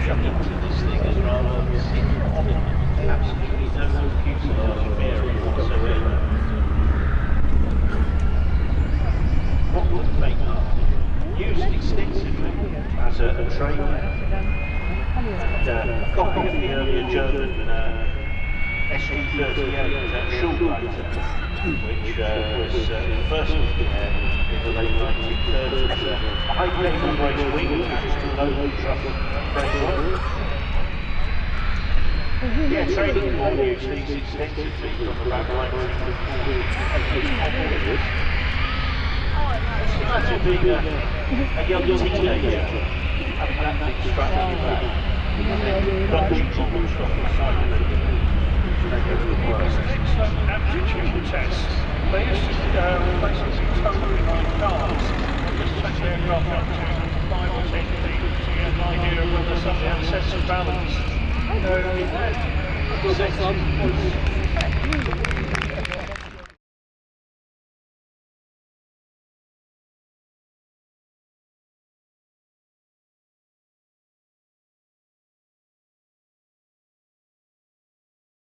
shut into this thing as rather than sit on it. Absolutely no fuselage bearing whatsoever. Rocket tape used extensively as a training. A copy of the earlier German SG38 Schulreiter, which was first in the late 1930s. A high cable brace wing, which is just an open truss framework. Yeah, training corps used these extensively from about 1940 onwards. Imagine being a young teenager having that thing strapped on your back, bunching bombs off the side of it. It's an aptitude test. They used to basically tow behind cars and just take the aircraft up to 5 or 10 feet to get an idea of whether something had sense of balance. It had